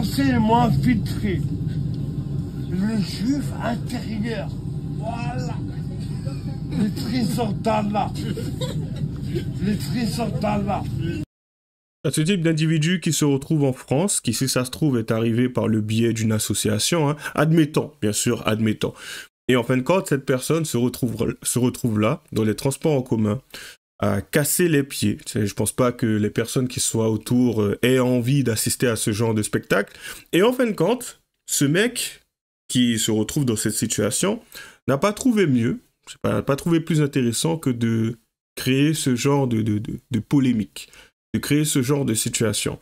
Français m'ont infiltré. Le juif intérieur. Voilà. Les trésors d'Allah. Les trésors d'Allah. Ce type d'individu qui se retrouve en France, qui si ça se trouve est arrivé par le biais d'une association, hein, admettons, bien sûr, admettons. Et en fin de compte, cette personne se retrouve là, dans les transports en commun, à casser les pieds. Je pense pas que les personnes qui soient autour aient envie d'assister à ce genre de spectacle. Et en fin de compte, ce mec qui se retrouve dans cette situation n'a pas trouvé mieux, n'a pas trouvé plus intéressant que de créer ce genre de polémique, de créer ce genre de situation.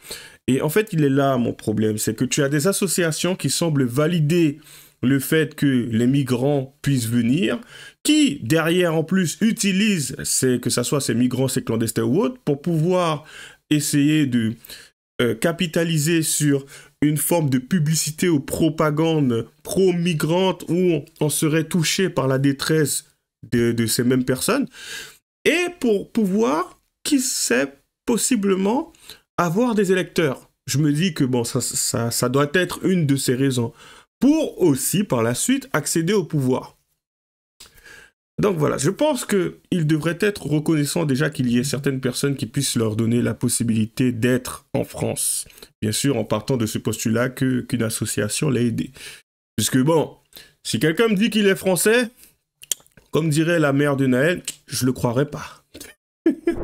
Et en fait, il est là mon problème, c'est que tu as des associations qui semblent valider le fait que les migrants puissent venir, qui, derrière, en plus, utilisent, que ce soit ces migrants, ces clandestins ou autres, pour pouvoir essayer de capitaliser sur une forme de publicité ou propagande pro-migrante où on serait touché par la détresse de ces mêmes personnes, et pour pouvoir, qui sait, possiblement avoir des électeurs. Je me dis que bon, ça doit être une de ces raisons, pour aussi, par la suite, accéder au pouvoir. Donc voilà, je pense qu'il devrait être reconnaissant déjà qu'il y ait certaines personnes qui puissent leur donner la possibilité d'être en France. Bien sûr, en partant de ce postulat qu'une association l'a aidé. Puisque bon, si quelqu'un me dit qu'il est français, comme dirait la mère de Naël, je le croirais pas.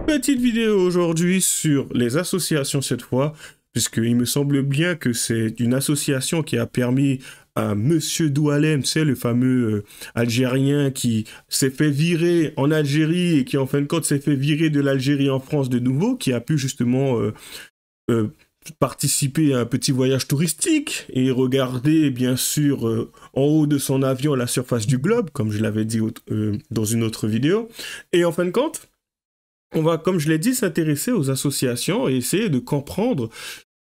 Petite vidéo aujourd'hui sur les associations cette fois, puisqu'il me semble bien que c'est une association qui a permis à Monsieur Doualem, c'est le fameux Algérien qui s'est fait virer en Algérie et qui en fin de compte s'est fait virer de l'Algérie en France de nouveau, qui a pu justement participer à un petit voyage touristique et regarder bien sûr en haut de son avion la surface du globe, comme je l'avais dit dans une autre vidéo. Et en fin de compte, on va, comme je l'ai dit, s'intéresser aux associations et essayer de comprendre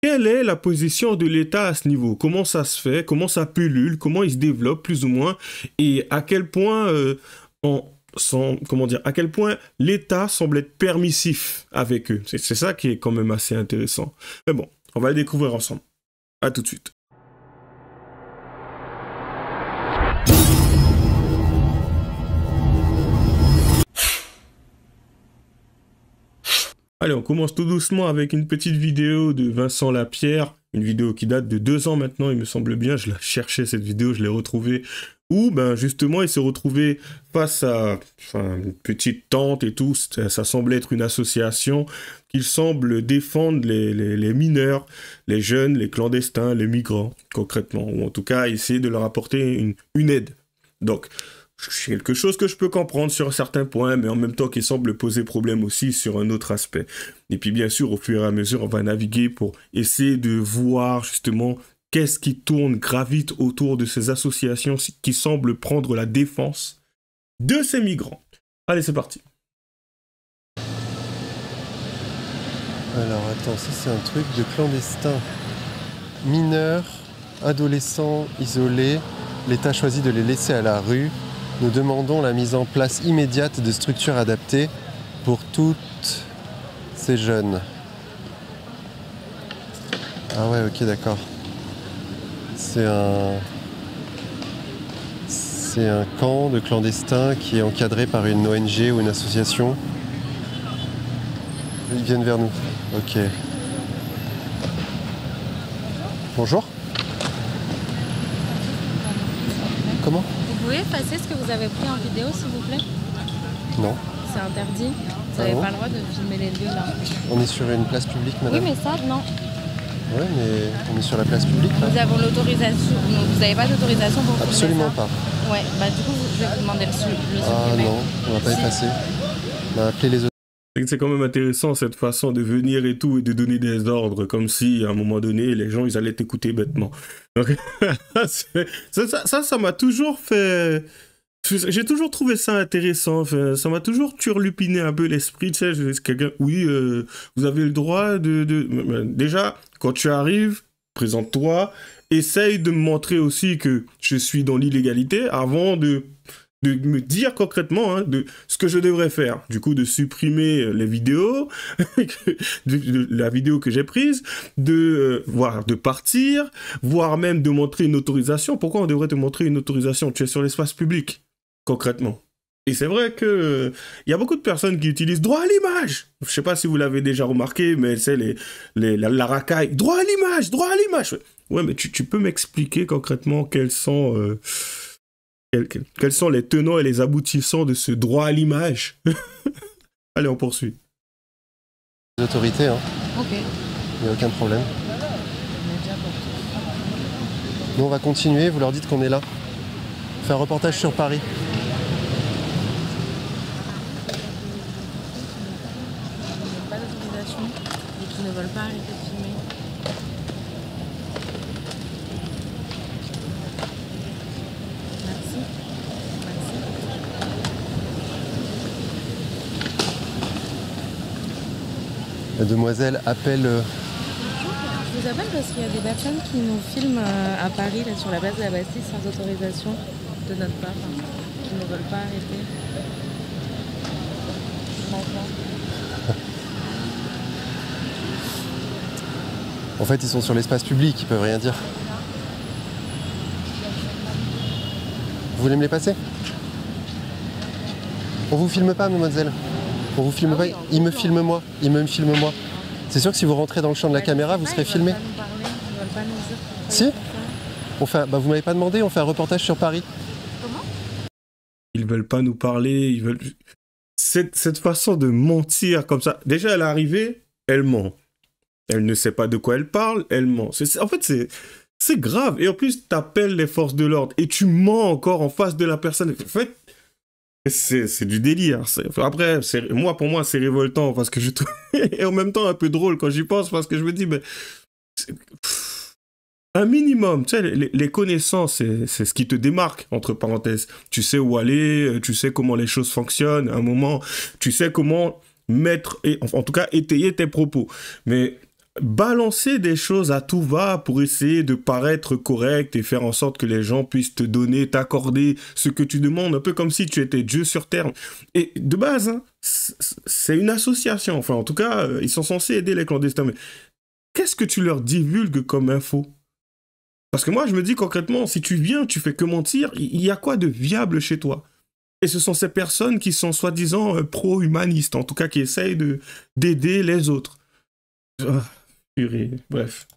quelle est la position de l'État à ce niveau, comment ça se fait, comment ça pullule, comment il se développe plus ou moins, et à quel point, à quel point l'État semble être permissif avec eux. C'est ça qui est quand même assez intéressant. Mais bon, on va le découvrir ensemble. À tout de suite. Allez, on commence tout doucement avec une petite vidéo de Vincent Lapierre, une vidéo qui date de 2 ans maintenant, il me semble bien, je la cherchais cette vidéo, je l'ai retrouvée, où ben justement il s'est retrouvé face à une petite tente et tout, ça semblait être une association qui semble défendre les mineurs, les jeunes, les clandestins, les migrants concrètement, ou en tout cas essayer de leur apporter une aide. Donc, c'est quelque chose que je peux comprendre sur certains points, mais en même temps qui semble poser problème aussi sur un autre aspect. Et puis bien sûr, au fur et à mesure, on va naviguer pour essayer de voir justement qu'est-ce qui tourne, gravite autour de ces associations qui semblent prendre la défense de ces migrants. Allez, c'est parti. Alors attends, ça c'est un truc de clandestin. Mineurs, adolescents isolés, l'État choisit de les laisser à la rue. Nous demandons la mise en place immédiate de structures adaptées pour toutes ces jeunes. Ah ouais, ok, d'accord. C'est un camp de clandestins qui est encadré par une ONG ou une association. Ils viennent vers nous. Ok. Bonjour. Comment ? Vous pouvez effacer ce que vous avez pris en vidéo, s'il vous plaît? Non. C'est interdit. Vous n'avez pas le droit de filmer les lieux là. On est sur une place publique, madame? Oui, mais ça, non. Ouais, mais on est sur la place publique, là. Nous avons l'autorisation. Vous n'avez pas d'autorisation pour filmer ça? Absolument pas. Ouais, bah du coup, je vais vous demander le supprimer. Ah non, on va pas effacer. On va appeler les autres. C'est quand même intéressant cette façon de venir et tout et de donner des ordres comme si à un moment donné les gens ils allaient t'écouter bêtement. Donc ça m'a toujours fait, j'ai toujours trouvé ça intéressant. Ça m'a toujours turlupiné un peu l'esprit. Tu sais, quelqu'un, oui, vous avez le droit déjà quand tu arrives, présente-toi, essaye de me montrer aussi que je suis dans l'illégalité avant de de me dire concrètement de ce que je devrais faire. Du coup, de supprimer les vidéos, de la vidéo que j'ai prise, voire de partir, voire même de montrer une autorisation. Pourquoi on devrait te montrer une autorisation? Tu es sur l'espace public, concrètement. Et c'est vrai que y a beaucoup de personnes qui utilisent droit à l'image. Je sais pas si vous l'avez déjà remarqué, mais c'est la racaille. Droit à l'image, droit à l'image. Ouais, mais tu peux m'expliquer concrètement quels sont les tenants et les aboutissants de ce droit à l'image? Allez, on poursuit. Les autorités, hein. Ok. Il n'y a aucun problème. Nous, on va continuer. Vous leur dites qu'on est là. On fait un reportage sur Paris. Pas d'autorisation et qui ne veulent pas arrêter de filmer. Merci. La demoiselle appelle... Je vous appelle parce qu'il y a des personnes qui nous filment à Paris, là, sur la base de la Bastille, sans autorisation de notre part, qui ne veulent pas arrêter. Je m'entends. En fait, ils sont sur l'espace public, ils peuvent rien dire. Vous voulez me les passer? On vous filme pas, mademoiselle. On vous filme pas, il me filme moi. Il me filme moi. C'est sûr que si vous rentrez dans le champ de la caméra, vous serez filmé. Ils veulent pas nous dire. Si on fait, vous m'avez pas demandé, on fait un reportage sur Paris. Comment? Ils veulent pas nous parler, ils veulent... Cette façon de mentir comme ça... Déjà, elle est arrivée, elle ment. Elle ne sait pas de quoi elle parle, elle ment. En fait, c'est grave. Et en plus, t'appelles les forces de l'ordre et tu mens encore en face de la personne. En fait, c'est du délire. Après, pour moi, c'est révoltant parce que je trouve... et en même temps un peu drôle quand j'y pense parce que je me dis, mais... Un minimum, tu sais, les connaissances, c'est ce qui te démarque, entre parenthèses. Tu sais où aller, tu sais comment les choses fonctionnent, à un moment, tu sais comment mettre, et en tout cas, étayer tes propos. Mais balancer des choses à tout va pour essayer de paraître correct et faire en sorte que les gens puissent te donner, t'accorder ce que tu demandes, un peu comme si tu étais Dieu sur terre. Et de base, hein, c'est une association, enfin, en tout cas, ils sont censés aider les clandestins. Mais qu'est-ce que tu leur divulgues comme info? Parce que moi, je me dis concrètement, si tu viens, tu fais que mentir, il y a quoi de viable chez toi? Et ce sont ces personnes qui sont soi-disant pro-humanistes, en tout cas qui essayent d'aider les autres. Purée, bref.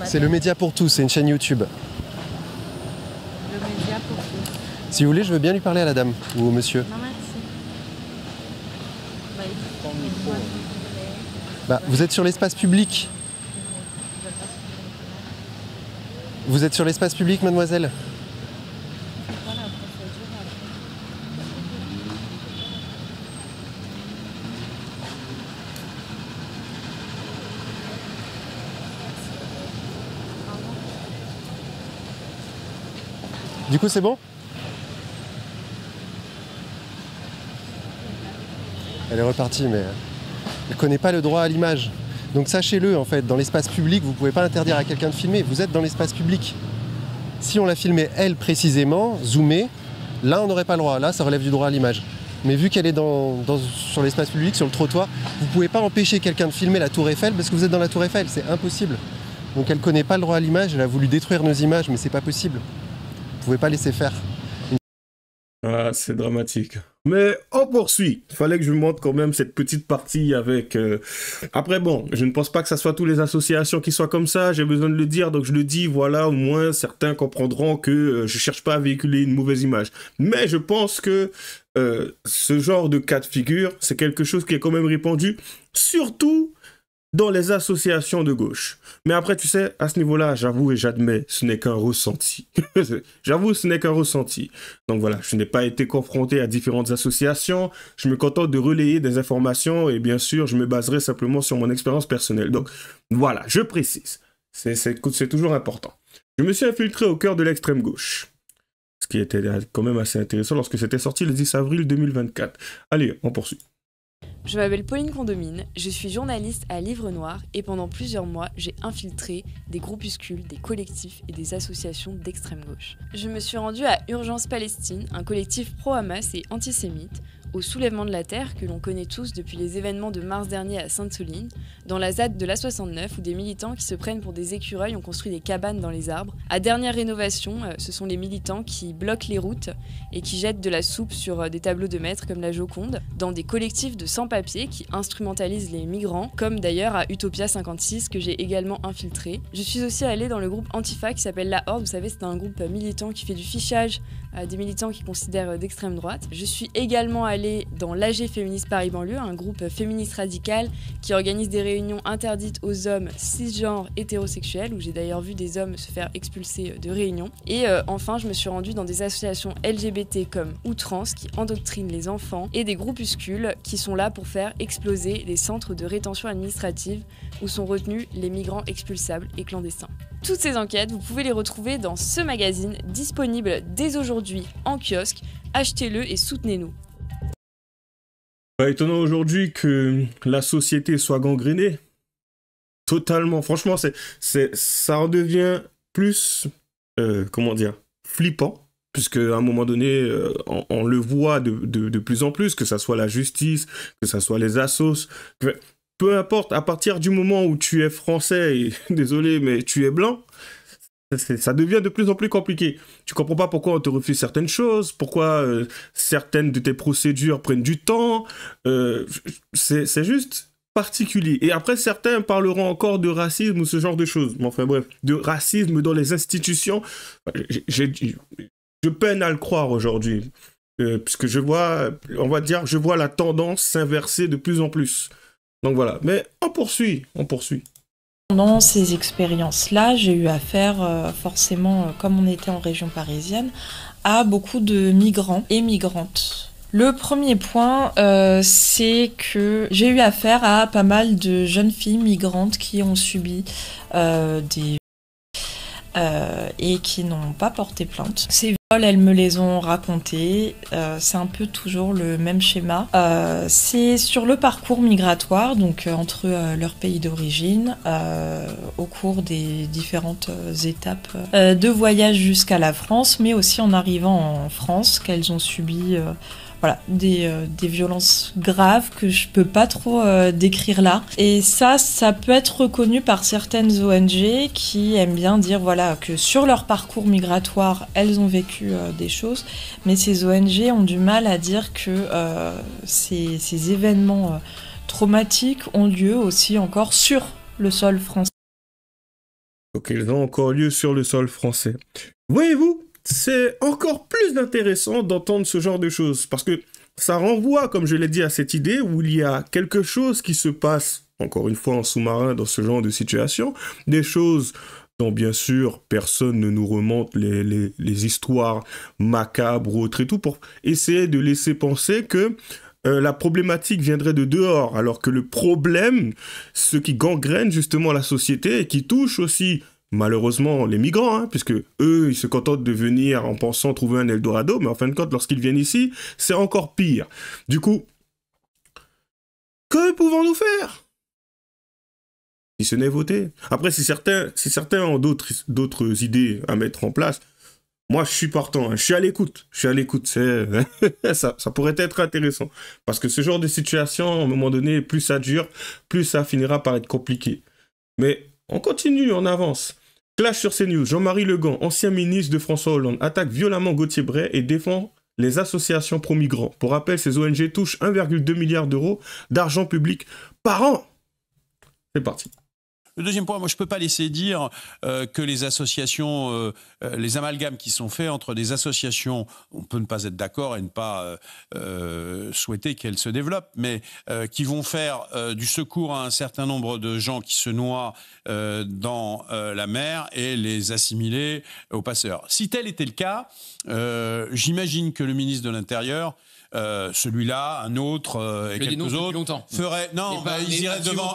C'est le média pour tous, c'est une chaîne YouTube. Le média pour tous. Si vous voulez, je veux bien lui parler à la dame ou au monsieur. Non, merci. Vous êtes sur l'espace public. Vous êtes sur l'espace public, mademoiselle. Du coup, c'est bon? Elle est repartie, mais elle ne connaît pas le droit à l'image. Donc sachez-le, en fait, dans l'espace public, vous ne pouvez pas interdire à quelqu'un de filmer. Vous êtes dans l'espace public. Si on l'a filmé, elle, précisément, zoomée, là, on n'aurait pas le droit. Là, ça relève du droit à l'image. Mais vu qu'elle est sur l'espace public, sur le trottoir, vous ne pouvez pas empêcher quelqu'un de filmer la Tour Eiffel parce que vous êtes dans la Tour Eiffel. C'est impossible. Donc elle ne connaît pas le droit à l'image. Elle a voulu détruire nos images, mais c'est pas possible. Vous ne pouvez pas laisser faire. Ah, c'est dramatique. Mais on poursuit. Il fallait que je montre quand même cette petite partie avec... Après, bon, je ne pense pas que ça soit toutes les associations qui soient comme ça. J'ai besoin de le dire, donc je le dis. Voilà, au moins, certains comprendront que je cherche pas à véhiculer une mauvaise image. Mais je pense que ce genre de cas de figure, c'est quelque chose qui est quand même répandu, surtout dans les associations de gauche. Mais après, tu sais, à ce niveau-là, j'avoue et j'admets, ce n'est qu'un ressenti. J'avoue, ce n'est qu'un ressenti. Donc voilà, je n'ai pas été confronté à différentes associations, je me contente de relayer des informations et bien sûr, je me baserai simplement sur mon expérience personnelle. Donc voilà, je précise. C'est toujours important. Je me suis infiltré au cœur de l'extrême gauche. Ce qui était quand même assez intéressant lorsque c'était sorti le 10 avril 2024. Allez, on poursuit. Je Je m'appelle Pauline Condomine, je suis journaliste à Livre Noir et pendant plusieurs mois, j'ai infiltré des groupuscules, des collectifs et des associations d'extrême gauche. Je me suis rendue à Urgence Palestine, un collectif pro-Hamas et antisémite, au soulèvement de la Terre que l'on connaît tous depuis les événements de mars dernier à Sainte-Soline, dans la ZAD de l'A69 où des militants qui se prennent pour des écureuils ont construit des cabanes dans les arbres. À dernière rénovation, ce sont les militants qui bloquent les routes et qui jettent de la soupe sur des tableaux de maîtres comme la Joconde, dans des collectifs de sans-papiers qui instrumentalisent les migrants, comme d'ailleurs à Utopia 56 que j'ai également infiltré. Je suis aussi allée dans le groupe Antifa qui s'appelle La Horde, vous savez c'est un groupe militant qui fait du fichage à des militants qui considèrent d'extrême droite. Je suis également allée dans l'AG Féministe Paris Banlieue, un groupe féministe radical qui organise des réunions interdites aux hommes cisgenres hétérosexuels, où j'ai d'ailleurs vu des hommes se faire expulser de réunions. Et enfin, je me suis rendue dans des associations LGBT comme Outrance, qui endoctrinent les enfants, et des groupuscules qui sont là pour faire exploser les centres de rétention administrative où sont retenus les migrants expulsables et clandestins. Toutes ces enquêtes, vous pouvez les retrouver dans ce magazine, disponible dès aujourd'hui en kiosque. Achetez-le et soutenez-nous. Pas étonnant aujourd'hui que la société soit gangrénée. Totalement. Franchement, ça redevient plus, flippant. Puisque à un moment donné, on le voit de plus en plus, que ça soit la justice, que ça soit les assos. Peu importe, à partir du moment où tu es français, et désolé, mais tu es blanc, ça devient de plus en plus compliqué. Tu comprends pas pourquoi on te refuse certaines choses, pourquoi certaines de tes procédures prennent du temps. C'est juste particulier. Et après, certains parleront encore de racisme ou ce genre de choses. Mais enfin bref, de racisme dans les institutions. Je peine à le croire aujourd'hui. Puisque je vois la tendance s'inverser de plus en plus. Donc voilà, mais on poursuit. Pendant ces expériences-là, j'ai eu affaire, forcément, comme on était en région parisienne, à beaucoup de migrants et migrantes. Le premier point, c'est que j'ai eu affaire à pas mal de jeunes filles migrantes qui ont subi des et qui n'ont pas porté plainte. Ces viols, elles me les ont racontés. C'est un peu toujours le même schéma. C'est sur le parcours migratoire, donc entre leur pays d'origine, au cours des différentes étapes de voyage jusqu'à la France, mais aussi en arrivant en France, qu'elles ont subi des violences graves que je peux pas trop décrire là. Et ça peut être reconnu par certaines ONG qui aiment bien dire que sur leur parcours migratoire, elles ont vécu des choses, mais ces ONG ont du mal à dire que ces événements traumatiques ont lieu aussi encore sur le sol français. Donc ils ont encore lieu sur le sol français. Voyez-vous, c'est encore plus intéressant d'entendre ce genre de choses, parce que ça renvoie, comme je l'ai dit, à cette idée où il y a quelque chose qui se passe, encore une fois en sous-marin, dans ce genre de situation, des choses dont bien sûr personne ne nous remonte les histoires macabres ou autres et tout, pour essayer de laisser penser que la problématique viendrait de dehors, alors que le problème, ce qui gangrène justement la société et qui touche aussi malheureusement les migrants, puisque eux, ils se contentent de venir en pensant trouver un Eldorado, mais en fin de compte, lorsqu'ils viennent ici, c'est encore pire. Du coup, que pouvons-nous faire? Si ce n'est voter. Après, si certains ont d'autres idées à mettre en place, moi, je suis partant, je suis à l'écoute. Ça pourrait être intéressant. Parce que ce genre de situation, à un moment donné, plus ça dure, plus ça finira par être compliqué. Mais on continue, on avance. Clash sur CNews, Jean-Marie Le Guen, ancien ministre de François Hollande, attaque violemment Gauthier Bray et défend les associations pro-migrants. Pour rappel, ces ONG touchent 1,2 milliard d'euros d'argent public par an. C'est parti. Le deuxième point, moi je peux pas laisser dire que les associations, les amalgames qui sont faits entre des associations, on peut ne pas être d'accord et ne pas souhaiter qu'elles se développent, mais qui vont faire du secours à un certain nombre de gens qui se noient dans la mer et les assimiler aux passeurs. Si tel était le cas, j'imagine que le ministre de l'Intérieur celui-là, un autre et quelques autres feraient. Non, ils iraient devant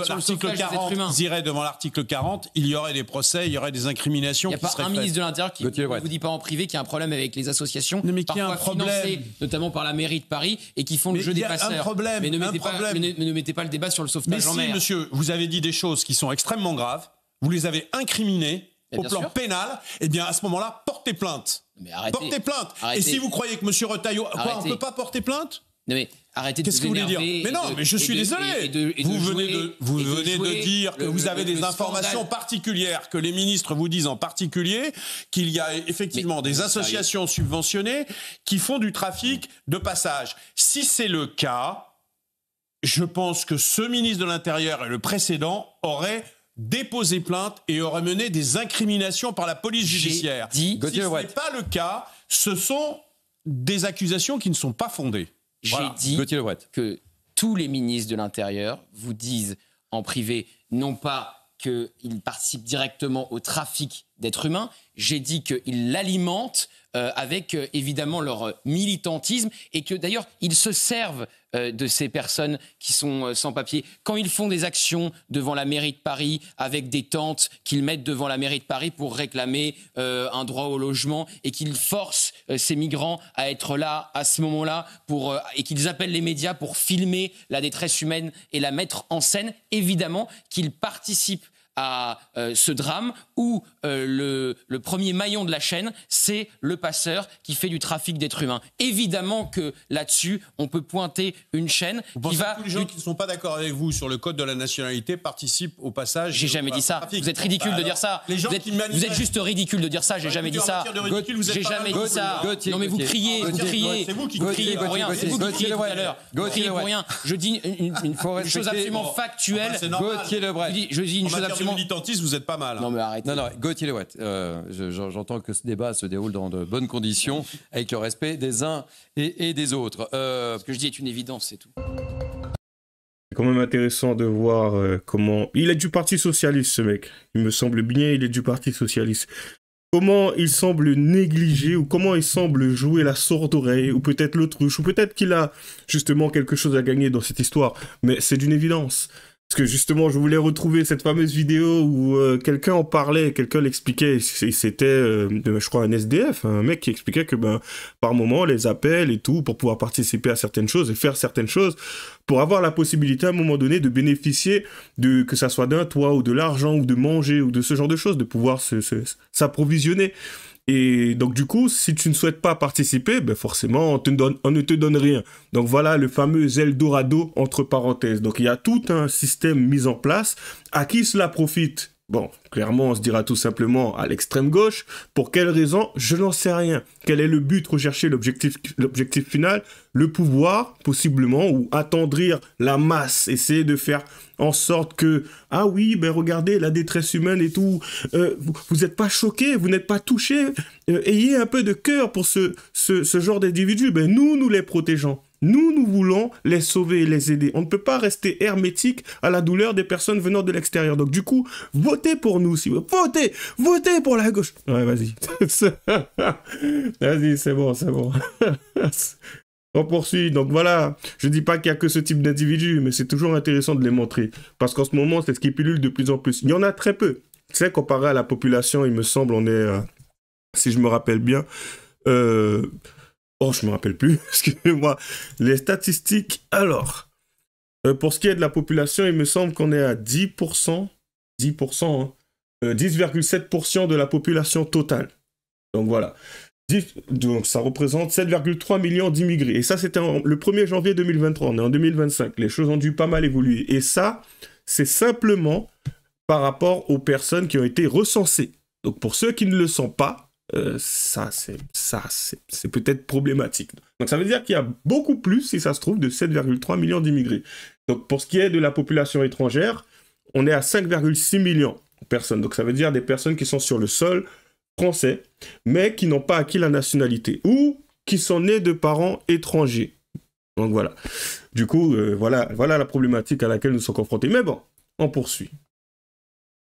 l'article 40. Ils iraient devant l'article 40. Il y aurait des procès, il y aurait des incriminations. Il n'y a pas un ministre de l'Intérieur qui ne vous dit pas en privé qu'il y a un problème avec les associations, parfois financées notamment par la mairie de Paris et qui font le jeu des passeurs. Mais ne mettez pas le débat sur le sauvetage en mer. Mais si, monsieur, vous avez dit des choses qui sont extrêmement graves. Vous les avez incriminées au plan pénal. Eh bien, à ce moment-là, portez plainte. Mais arrêtez. Portez plainte. Et si vous croyez que monsieur Retailleau... Quoi, on ne peut pas porter plainte? Non mais arrêtez de Qu'est-ce que vous voulez dire? Mais non, mais je suis désolé. Vous venez de dire que vous avez des informations particulières, que les ministres vous disent en particulier qu'il y a effectivement des associations subventionnées qui font du trafic de passage. Si c'est le cas, je pense que ce ministre de l'Intérieur et le précédent auraient déposé plainte et auraient mené des incriminations par la police judiciaire. Si ce n'est pas le cas, ce sont des accusations qui ne sont pas fondées. J'ai dit que tous les ministres de l'Intérieur vous disent en privé, non pas qu'ils participent directement au trafic d'êtres humains, j'ai dit qu'ils l'alimentent avec évidemment leur militantisme et que d'ailleurs ils se servent de ces personnes qui sont sans papier. Quand ils font des actions devant la mairie de Paris avec des tentes qu'ils mettent devant la mairie de Paris pour réclamer un droit au logement et qu'ils forcent ces migrants à être là à ce moment-là et qu'ils appellent les médias pour filmer la détresse humaine et la mettre en scène, évidemment qu'ils participent à ce drame où le premier maillon de la chaîne, c'est le passeur qui fait du trafic d'êtres humains. Évidemment que là-dessus, on peut pointer une chaîne qui va... Tous les gens qui ne sont pas d'accord avec vous sur le code de la nationalité participent au passage... J'ai jamais dit ça. Vous êtes ridicule de dire ça. Vous êtes juste ridicule de dire ça. J'ai jamais dit ça. J'ai jamais dit ça. Non mais vous criez pour rien. C'est vous qui criez tout à l'heure. Vous criez pour rien. Je dis une chose absolument factuelle. Je dis une chose absolument... militantisme, vous êtes pas mal. Non mais arrêtez. Non, Gauthier Louette, j'entends que ce débat se déroule dans de bonnes conditions, avec le respect des uns et des autres. Ce que je dis est une évidence, c'est tout. C'est quand même intéressant de voir comment... Il est du Parti Socialiste, ce mec. Il me semble bien, il est du Parti Socialiste. Comment il semble négliger, ou comment il semble jouer la sourde oreille, ou peut-être l'autruche, ou peut-être qu'il a justement quelque chose à gagner dans cette histoire. Mais c'est d'une évidence. Parce que justement, je voulais retrouver cette fameuse vidéo où quelqu'un en parlait, quelqu'un l'expliquait. C'était, je crois, un SDF, un mec qui expliquait que par moment, les appels et tout, pour pouvoir participer à certaines choses et faire certaines choses, pour avoir la possibilité à un moment donné de bénéficier de, que ça soit d'un toit ou de l'argent ou de manger ou de ce genre de choses, de pouvoir s'approvisionner. Et donc du coup, si tu ne souhaites pas participer, forcément, on ne te donne rien. Donc voilà le fameux Eldorado entre parenthèses. Donc il y a tout un système mis en place. À qui cela profite ? Bon, clairement, on se dira tout simplement à l'extrême gauche. Pour quelle raison ? Je n'en sais rien. Quel est le but ? Rechercher l'objectif final ? Le pouvoir, possiblement, ou attendrir la masse. Essayer de faire en sorte que, ah oui, regardez, la détresse humaine et tout, vous n'êtes pas choqués, vous n'êtes pas touchés, ayez un peu de cœur pour ce genre d'individus. Nous les protégeons. Nous voulons les sauver et les aider. On ne peut pas rester hermétique à la douleur des personnes venant de l'extérieur. Donc du coup, votez pour nous. Si vous... Votez pour la gauche. Ouais, vas-y. Vas-y, c'est bon. On poursuit. Donc voilà, je dis pas qu'il y a que ce type d'individus, mais c'est toujours intéressant de les montrer. Parce qu'en ce moment, c'est ce qui pilule de plus en plus. Il y en a très peu. Tu sais, comparé à la population, il me semble, on est, si je me rappelle bien, je me rappelle plus, excusez-moi, les statistiques. Alors, pour ce qui est de la population, il me semble qu'on est à 10%, 10,7% de la population totale. Donc voilà. Donc ça représente 7,3 millions d'immigrés. Et ça, c'était le 1er janvier 2023. On est en 2025. Les choses ont dû pas mal évoluer. Et ça, c'est simplement par rapport aux personnes qui ont été recensées. Donc pour ceux qui ne le sont pas, c'est peut-être problématique. Donc ça veut dire qu'il y a beaucoup plus, si ça se trouve, de 7,3 millions d'immigrés. Donc pour ce qui est de la population étrangère, on est à 5,6 millions de personnes. Donc ça veut dire des personnes qui sont sur le sol français, mais qui n'ont pas acquis la nationalité, ou qui sont nés de parents étrangers. Donc voilà. Du coup, voilà la problématique à laquelle nous sommes confrontés. Mais bon, on poursuit.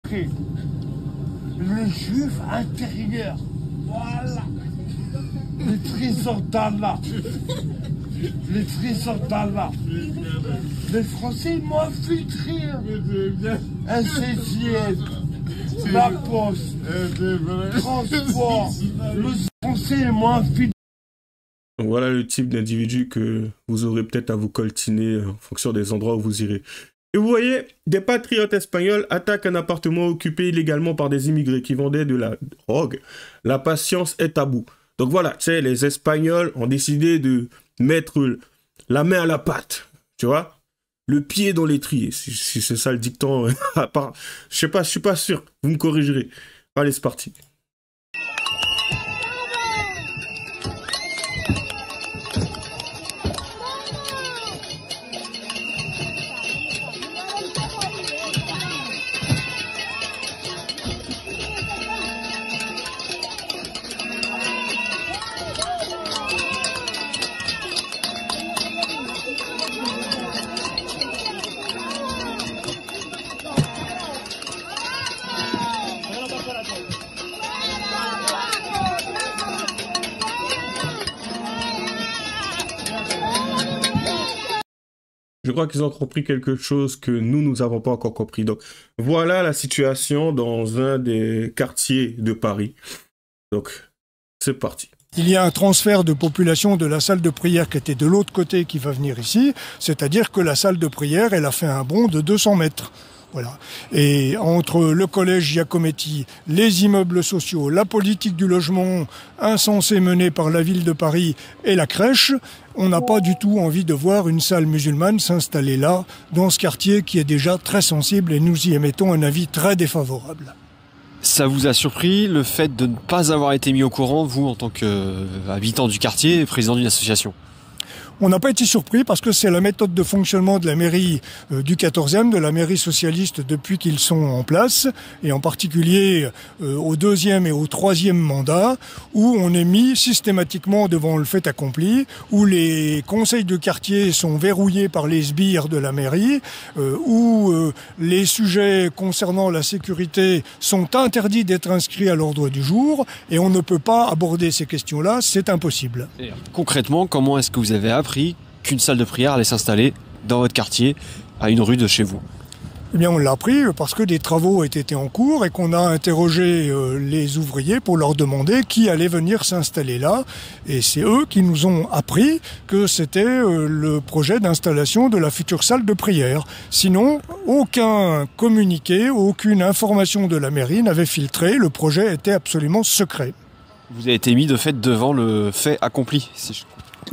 Le juif intérieur. Voilà. Les tri sont là. Les tri sont là. Les Français ils m'ont infiltré. Un CGM, la poste, transport. Les Français ils m'ont infiltré. Donc voilà le type d'individu que vous aurez peut-être à vous coltiner en fonction des endroits où vous irez. Et vous voyez, des patriotes espagnols attaquent un appartement occupé illégalement par des immigrés qui vendaient de la drogue. La patience est à bout. Donc voilà, tu sais, les Espagnols ont décidé de mettre la main à la pâte, tu vois, le pied dans l'étrier, si c'est ça le dicton. Je sais pas, je suis pas sûr, vous me corrigerez. Allez, c'est parti. Je crois qu'ils ont compris quelque chose que nous n'avons pas encore compris. Donc, voilà la situation dans un des quartiers de Paris. Donc, c'est parti. Il y a un transfert de population de la salle de prière qui était de l'autre côté qui va venir ici. C'est-à-dire que la salle de prière, elle a fait un bond de 200 mètres. Voilà. Et entre le collège Giacometti, les immeubles sociaux, la politique du logement insensée menée par la ville de Paris et la crèche, on n'a pas du tout envie de voir une salle musulmane s'installer là, dans ce quartier qui est déjà très sensible, et nous y émettons un avis très défavorable. Ça vous a surpris le fait de ne pas avoir été mis au courant, vous, en tant qu'habitant du quartier et président d'une association ? On n'a pas été surpris parce que c'est la méthode de fonctionnement de la mairie du 14e, de la mairie socialiste depuis qu'ils sont en place, et en particulier au 2e et au 3e mandat, où on est mis systématiquement devant le fait accompli, où les conseils de quartier sont verrouillés par les sbires de la mairie, où les sujets concernant la sécurité sont interdits d'être inscrits à l'ordre du jour, et on ne peut pas aborder ces questions-là, c'est impossible. Concrètement, comment est-ce que vous avez appris qu'une salle de prière allait s'installer dans votre quartier, à une rue de chez vous? Eh bien, on l'a appris parce que des travaux étaient en cours et qu'on a interrogé les ouvriers pour leur demander qui allait venir s'installer là. Et c'est eux qui nous ont appris que c'était le projet d'installation de la future salle de prière. Sinon, aucun communiqué, aucune information de la mairie n'avait filtré. Le projet était absolument secret. Vous avez été mis de fait devant le fait accompli, si je...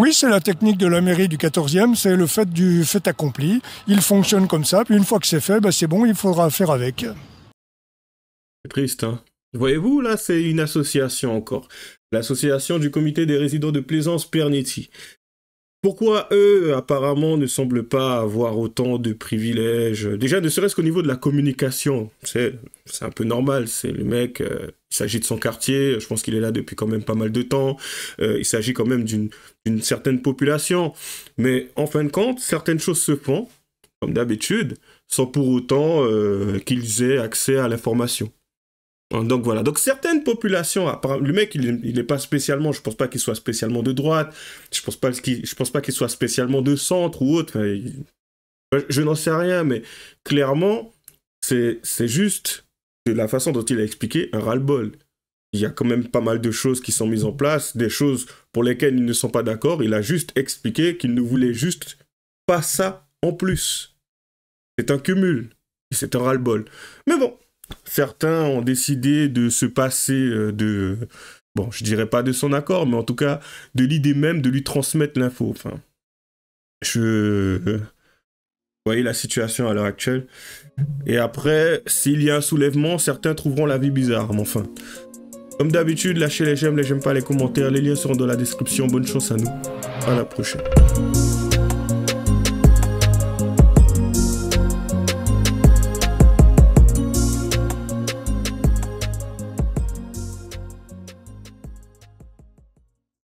Oui, c'est la technique de la mairie du 14e, c'est le fait du fait accompli. Il fonctionne comme ça, puis une fois que c'est fait, c'est bon, il faudra faire avec. C'est triste, hein. Voyez-vous, là, c'est une association encore. L'association du comité des résidents de Plaisance-Pernetti. Pourquoi eux, apparemment, ne semblent pas avoir autant de privilèges? Déjà, ne serait-ce qu'au niveau de la communication. C'est un peu normal. C'est le mec, il s'agit de son quartier. Je pense qu'il est là depuis quand même pas mal de temps. Il s'agit quand même d'une certaine population. Mais en fin de compte, certaines choses se font, comme d'habitude, sans pour autant qu'ils aient accès à l'information. Donc voilà, donc certaines populations, le mec il n'est pas spécialement, je pense pas qu'il soit spécialement de droite, je pense pas qu'il soit spécialement de centre ou autre, je n'en sais rien, mais clairement c'est juste de la façon dont il a expliqué un ras-le-bol. Il y a quand même pas mal de choses qui sont mises en place, des choses pour lesquelles ils ne sont pas d'accord, il a juste expliqué qu'il ne voulait juste pas ça en plus. C'est un cumul, c'est un ras-le-bol. Mais bon, certains ont décidé de se passer de... Bon, je dirais pas de son accord, mais en tout cas, de l'idée même de lui transmettre l'info. Enfin, vous voyez la situation à l'heure actuelle. Et après, s'il y a un soulèvement, certains trouveront la vie bizarre, mais enfin... Comme d'habitude, lâchez les j'aime pas, les commentaires. Les liens seront dans la description. Bonne chance à nous. À la prochaine.